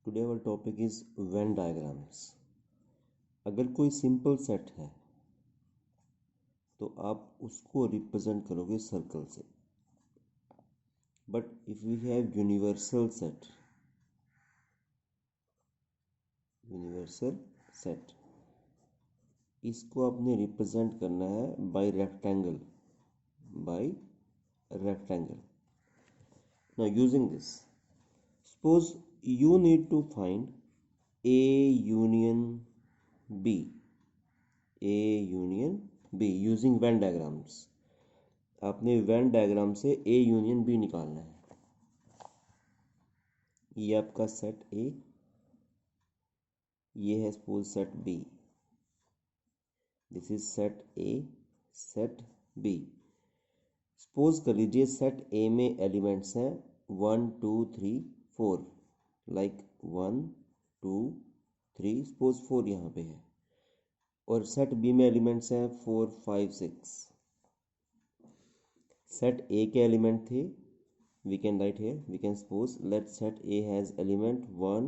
Today our topic is Venn diagrams. अगर कोई simple set है तो आप उसको रिप्रेजेंट करोगे सर्कल से, but if we have universal set इसको आपने रिप्रेजेंट करना है by rectangle. Now using this, suppose you need to find A union B using Venn diagrams। आपने वेन डायग्राम से A यूनियन B निकालना है। ये आपका सेट A, ये है suppose set B। This is set A, set B। Suppose कर लीजिए सेट A में एलिमेंट्स हैं 1 2 3 4, लाइक 1 2 3, सपोज 4 यहाँ पे है, और सेट B में एलिमेंट्स हैं 4 5 6। सेट A के एलिमेंट थे, we can write here, we can suppose let set A has element 1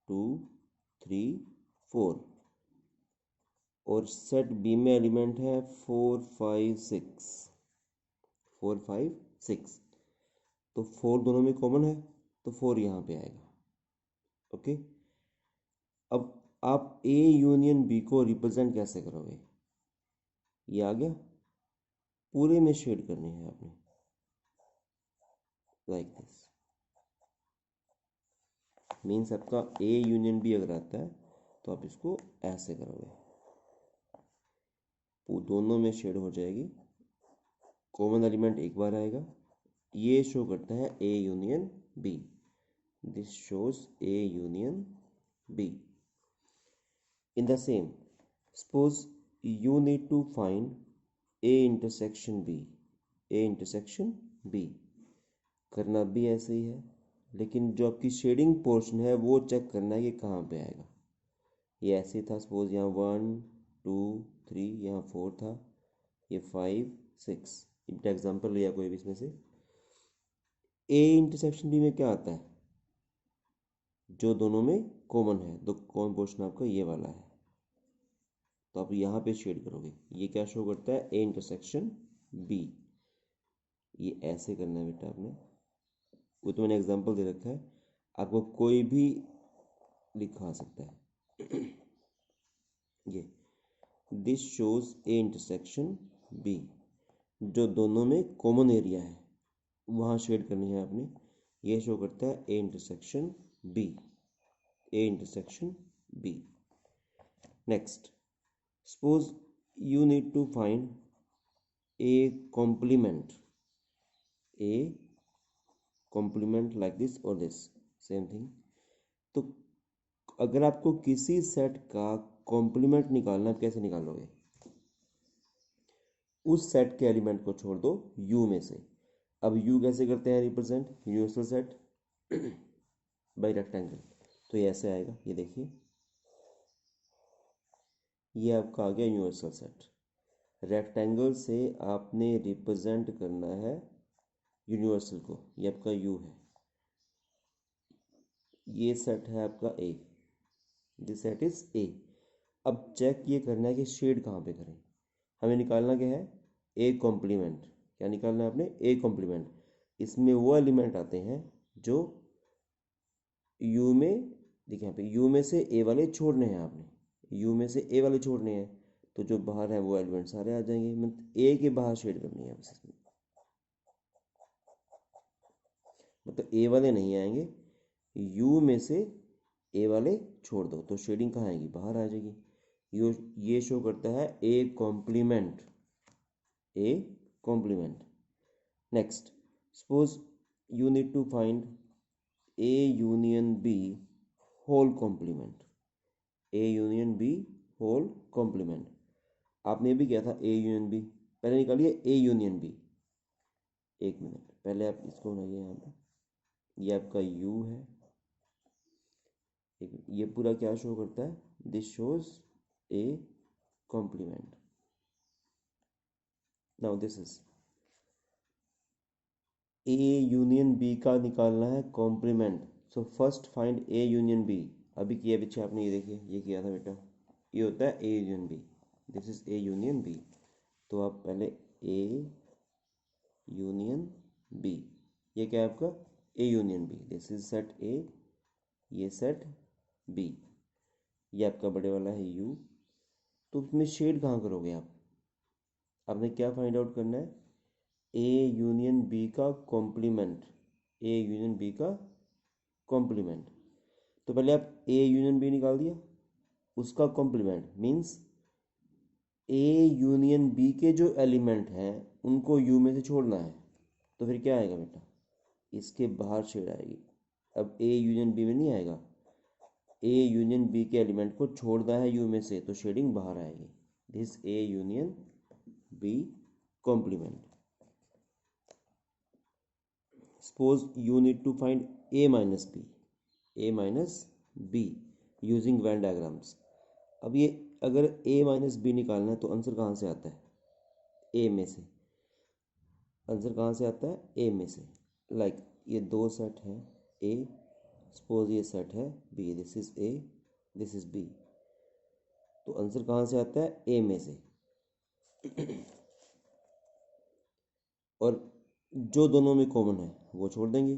2 3 4, और सेट B में एलिमेंट है 4 5 6। तो 4 दोनों में कॉमन है तो 4 यहाँ पे आएगा। ओके, अब आप A यूनियन B को रिप्रेजेंट कैसे करोगे? ये आ गया, पूरे में शेड करनी है आपने, लाइक दिस। मीन्स आपका A यूनियन B अगर आता है तो आप इसको ऐसे करोगे, दोनों में शेड हो जाएगी, कॉमन एलिमेंट एक बार आएगा। ये शो करता है A union B, this shows A union B। In the same, suppose you need to find A intersection B। करना भी ऐसे ही है, लेकिन जो आपकी शेडिंग पोर्शन है वो चेक करना है कि कहाँ पे आएगा। ये ऐसे था, सपोज यहाँ 1 2 3, यहाँ 4 था, ये 5 6। एग्जाम्पल लिया कोई भी इसमें से। A इंटरसेक्शन B में क्या आता है? जो दोनों में कॉमन है, तो कॉमन पोर्शन आपका ये वाला है, तो आप यहाँ पे शेड करोगे। ये क्या शो करता है? A intersection B। ये ऐसे करना है बेटा आपने, वो तो मैंने एग्जांपल दे रखा है, आपको कोई भी लिखा सकता है। ये this shows A intersection B, जो दोनों में कॉमन एरिया है वहाँ शेड करनी है आपने। ये शो करता है A intersection B। Next, suppose you need to find a complement like this or this, same thing। तो अगर आपको किसी सेट का कॉम्प्लीमेंट निकालना है, कैसे निकालोगे? उस सेट के एलिमेंट को छोड़ दो U में से। अब U कैसे करते हैं represent? Universal set by rectangle. तो ये ऐसे आएगा, ये देखिए, ये आपका आ गया यूनिवर्सल सेट। रेक्टेंगल से आपने रिप्रेजेंट करना है यूनिवर्सल को, ये आपका U है। ये सेट है आपका A, this set is A। अब चेक ये करना है कि शेड कहाँ पे करें। हमें निकालना क्या है? A complement. क्या निकालना है आपने? A complement. इसमें वो एलिमेंट आते हैं जो U में, देखिए यहाँ पे U में से A वाले छोड़ने हैं आपने, U में से A वाले छोड़ने हैं, तो जो बाहर है वो एलिमेंट सारे आ जाएंगे। मतलब A के बाहर शेड करनी है बस इसमें, मतलब A वाले नहीं आएंगे, U में से A वाले छोड़ दो तो शेडिंग कहाँ आएगी? बाहर आ जाएगी। ये शो करता है A complement. Next, suppose you need to find A union B whole complement. A union B whole complement. आपने भी किया था A यूनियन B, पहले निकालिए A यूनियन B। एक मिनट, पहले आप इसको बनाइए। यहाँ पे ये आपका U है, ये पूरा क्या शो करता है? This shows A complement. Now this is A union B का निकालना है complement, so first find A union B. अभी किया पीछे आपने, ये देखिए ये किया था बेटा, ये होता है A union B, this is A union B. तो आप पहले ए यूनियन बी, ये क्या है आपका A union B, this is set A, ये सेट बी, ये आपका बड़े वाला है यू। तो उसमें शेड कहाँ करोगे आप, आपने क्या फाइंड आउट करना है, ए यूनियन बी का कॉम्प्लीमेंट, ए यूनियन बी का कॉम्प्लीमेंट। तो पहले आप ए यूनियन बी निकाल दिया, उसका complement means A union B के जो एलिमेंट हैं उनको यू में से छोड़ना है। तो फिर क्या आएगा बेटा, इसके बाहर शेड आएगी। अब ए यूनियन बी में नहीं आएगा, ए यूनियन बी के एलिमेंट को छोड़ना है यू में से, तो शेडिंग बाहर आएगी, this A union B complement. Suppose you need to find A minus B using Venn diagrams. अब ये अगर ए माइनस बी निकालना है तो आंसर कहाँ से आता है, ए में से। आंसर कहाँ से आता है, ए में से। लाइक ये दो सेट है ए, सपोज ये सेट है B, this is A, this is B. तो आंसर कहाँ से आता है, ए में से। और जो दोनों में कॉमन है वो छोड़ देंगे,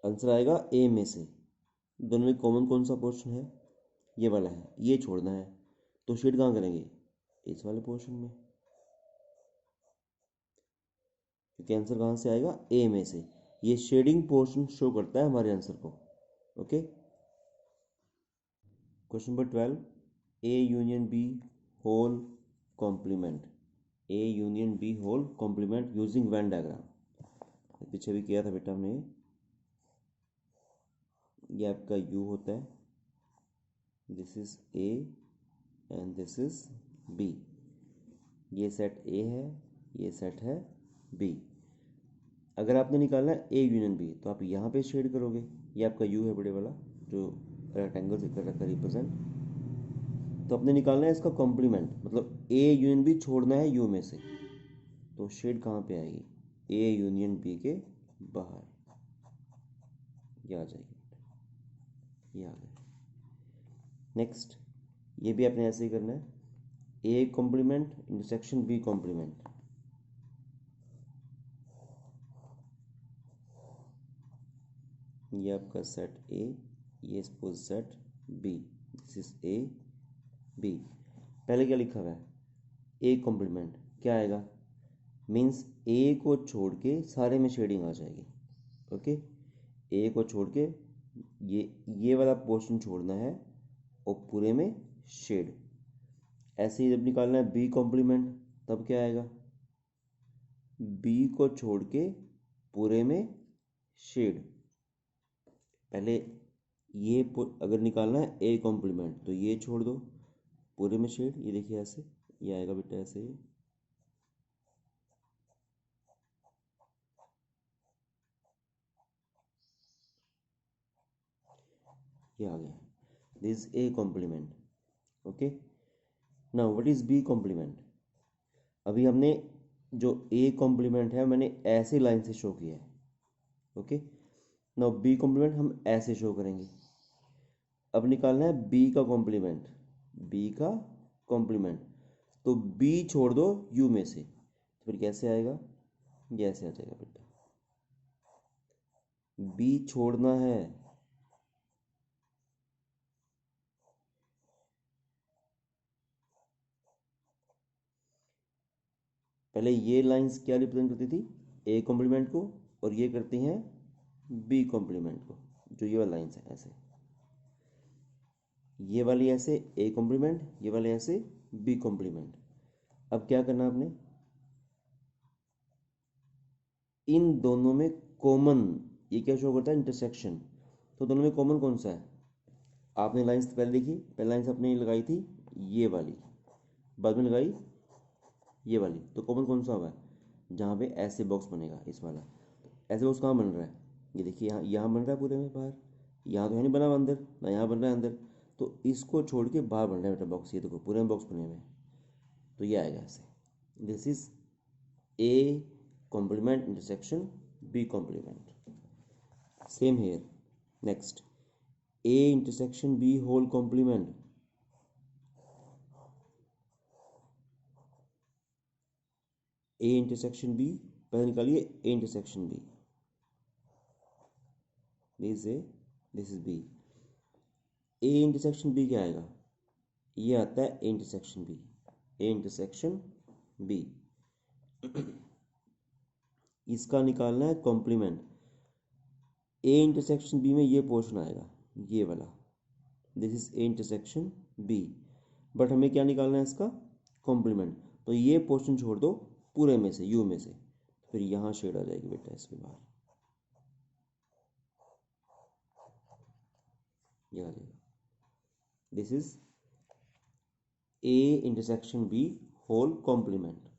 आंसर आएगा ए में से। दोनों में कॉमन कौन सा पोर्शन है, ये वाला है, ये छोड़ना है, तो शेड कहाँ करेंगे, इस वाले पोर्शन में, क्योंकि आंसर कहाँ से आएगा, ए में से। ये शेडिंग पोर्शन शो करता है हमारे आंसर को। Okay, question number 12, A union B whole complement, A union B whole complement using Venn diagram. पीछे भी किया था बेटा हमने, ये आपका यू होता है, this is A and this is B, ये सेट ए है, ये सेट है बी। अगर आपने निकालना है ए यूनियन बी तो आप यहाँ पे शेड करोगे, ये आपका यू है बड़े वाला जो रेक्टेंगल से कर रखा है रिप्रेजेंट। तो आपने निकालना है इसका कॉम्प्लीमेंट, मतलब ए यूनियन बी छोड़ना है यू में से, तो शेड कहाँ पे आएगी, ए यूनियन बी के बाहर, ये आ जाएगी, ये आ गया। नेक्स्ट, ये भी आपने ऐसे ही करना है, A complement intersection B complement. ये आपका सेट ए, ये suppose set B, this is A B. पहले क्या लिखा हुआ है, ए कॉम्प्लीमेंट, क्या आएगा, मीन्स ए को छोड़ के सारे में शेडिंग आ जाएगी। ओके, ए को छोड़ के ये वाला पोर्शन छोड़ना है और पूरे में शेड। ऐसे ही जब निकालना है बी कॉम्प्लीमेंट, तब क्या आएगा, बी को छोड़ के पूरे में शेड। पहले ये अगर निकालना है ए कॉम्प्लीमेंट तो ये छोड़ दो, पूरे में शेड, ये देखिए ऐसे, ये आएगा बेटा ऐसे, ये आ गया, this A complement. Okay, now what is B complement. अभी हमने जो ए कॉम्प्लीमेंट है मैंने ऐसे लाइन से शो किया है। ओके, नाउ बी कॉम्प्लीमेंट हम ऐसे शो करेंगे। अब निकालना है बी का कॉम्प्लीमेंट, बी का कॉम्प्लीमेंट, तो बी छोड़ दो यू में से, तो फिर कैसे आएगा, ये ऐसे आ जाएगा बेटा, बी छोड़ना है, पहले ये लाइंस क्या रिप्रेजेंट करती थी, ए कॉम्प्लीमेंट को, और ये करती हैं बी कॉम्प्लीमेंट को, जो ये वाली लाइंस है ऐसे, ये वाली ऐसे ए कॉम्प्लीमेंट, ये वाले ऐसे बी कॉम्प्लीमेंट। अब क्या करना आपने, इन दोनों में कॉमन, ये क्या शो करता है, इंटरसेक्शन। तो दोनों में कॉमन कौन सा है, आपने लाइंस पहले लिखी, पहले लाइंस आपने लगाई थी ये वाली, बाद में लगाई ये वाली, तो कॉमन कौन सा होगा, जहाँ पे ऐसे बॉक्स बनेगा इस वाला। ऐसे बॉक्स कहाँ बन रहा है, ये देखिए यहाँ बन रहा है पूरे में बाहर, यहाँ तो है नहीं बना हुआ अंदर, ना यहाँ बन रहा है अंदर, तो इसको छोड़ के बाहर बन रहा है बेटा बॉक्स, ये देखो पूरे में बॉक्स बने हुए हैं, तो ये आएगा ऐसे, this is A complement intersection B complement. Same here, next, A intersection B whole complement. A intersection B, पहले निकालिए A intersection B, this A, this is B. A intersection B क्या आएगा, ये आता है A intersection B, A intersection B. इसका निकालना है कॉम्प्लीमेंट। ए इंटरसेक्शन बी में ये पोर्शन आएगा, ये वाला, this is A intersection B, but हमें क्या निकालना है इसका कॉम्प्लीमेंट। तो ये पोर्शन छोड़ दो पूरे में से, यू में से, फिर यहाँ शेड आ जाएगी बेटा इसके बाहर, ये आ जाएगा, this is A intersection B whole complement.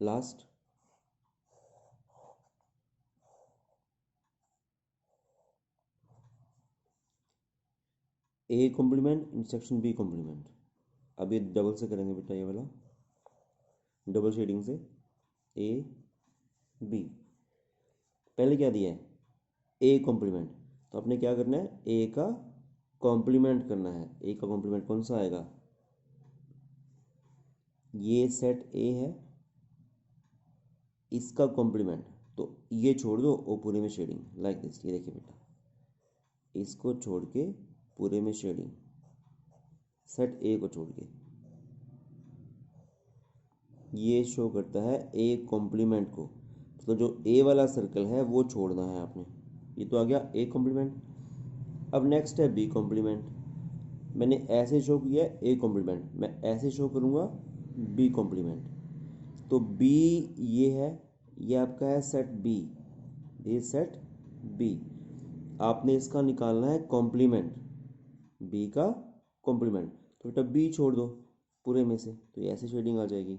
Last, A complement intersection B complement. अब ये डबल से करेंगे बेटा, ये वाला डबल शेडिंग से, ए बी। पहले क्या दिया है, ए कॉम्प्लीमेंट, तो आपने क्या करना है, ए का कॉम्प्लीमेंट करना है। ए का कॉम्प्लीमेंट कौन सा आएगा, ये सेट ए है, इसका कॉम्प्लीमेंट, तो ये छोड़ दो और पूरे में शेडिंग लाइक दिस। ये देखिए बेटा, इसको छोड़ के पूरे में शेडिंग, सेट ए को छोड़ के, ये शो करता है ए कॉम्प्लीमेंट को। तो जो ए वाला सर्कल है वो छोड़ना है आपने। ये तो आ गया ए कॉम्प्लीमेंट। अब नेक्स्ट है बी कॉम्प्लीमेंट। मैंने ऐसे शो किया है ए कॉम्प्लीमेंट, मैं ऐसे शो करूँगा बी कॉम्प्लीमेंट। तो बी ये है, ये आपका है सेट बी, ये सेट बी। आपने इसका निकालना है कॉम्प्लीमेंट, बी का कॉम्प्लीमेंट। तो बेटा बी छोड़ दो पूरे में से, तो ऐसे शेडिंग आ जाएगी,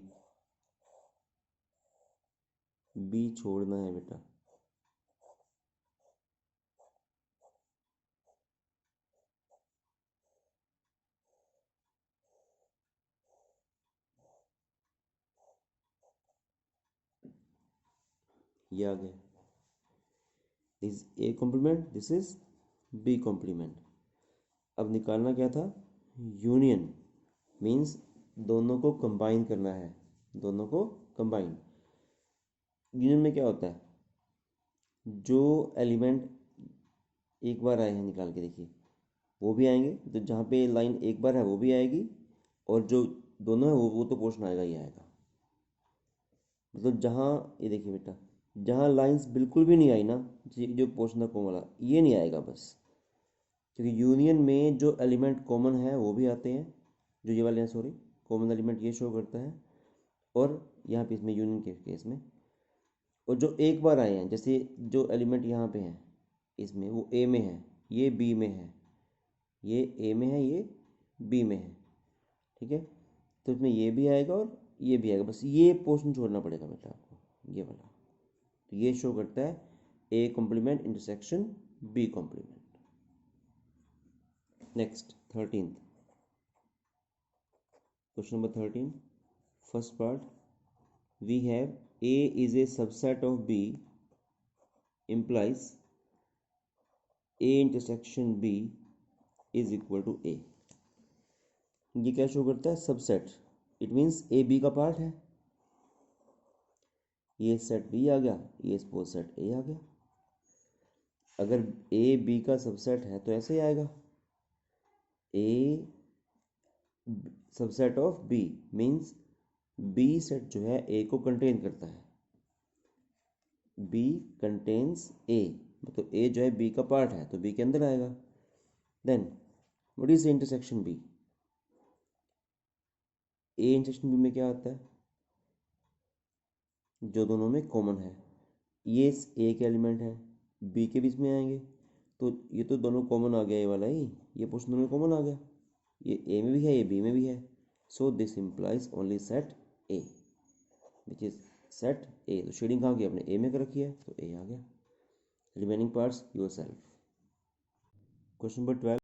बी छोड़ना है बेटा। ये आ गया, this A complement, this is B complement. अब निकालना क्या था, यूनियन, मीन्स दोनों को कंबाइन करना है, दोनों को कंबाइन। यूनियन में क्या होता है, जो एलिमेंट एक बार आए हैं निकाल के देखिए वो भी आएंगे, तो जहाँ पे लाइन एक बार है वो भी आएगी, और जो दोनों है वो तो पोर्शन आएगा ही आएगा। मतलब जहाँ, ये देखिए बेटा, जहाँ लाइंस बिल्कुल भी नहीं आई ना, जो पोर्शन था कॉमन वाला, ये नहीं आएगा बस, क्योंकि यूनियन में जो एलिमेंट कॉमन है वो भी आते हैं, जो ये वाले हैं सॉरी, कॉमन एलिमेंट ये शो करता है, और यहाँ पे इसमें यूनियन के केस में, और जो एक बार आए हैं, जैसे जो एलिमेंट यहाँ पे हैं इसमें, वो ए में है, ये बी में है, ये ए में है, ये बी में है, ठीक है। तो इसमें ये भी आएगा और ये भी आएगा, बस ये पोर्शन छोड़ना पड़ेगा बेटा आपको, ये वाला। तो ये शो करता है A complement intersection B complement. Next 13th question number 13, first part, we have A is a subset of B implies a intersection b is equal to a। ये क्या शो करता है, subset, it means A B का part है, ये set B आ गया, ये suppose set ए आ गया। अगर ए बी का सबसेट है तो ऐसे ही आएगा, A subset of B means B set जो है ए को कंटेन करता है, बी कंटेन्स ए, मतलब ए जो है बी का पार्ट है तो बी के अंदर आएगा। Then what is intersection B, A intersection B में क्या आता है, जो दोनों में कॉमन है, ये ए के एलिमेंट है, बी के बीच में आएंगे, तो ये तो दोनों कॉमन आ गया, ये वाला ही, ये पोर्शन दोनों कॉमन आ गया, ये ए में भी है ये बी में भी है, so this implies only set A which is set ए। तो शेडिंग कहाँ की आपने ए में कर रखी है, तो ए आ गया, remaining parts your self. Question number 12,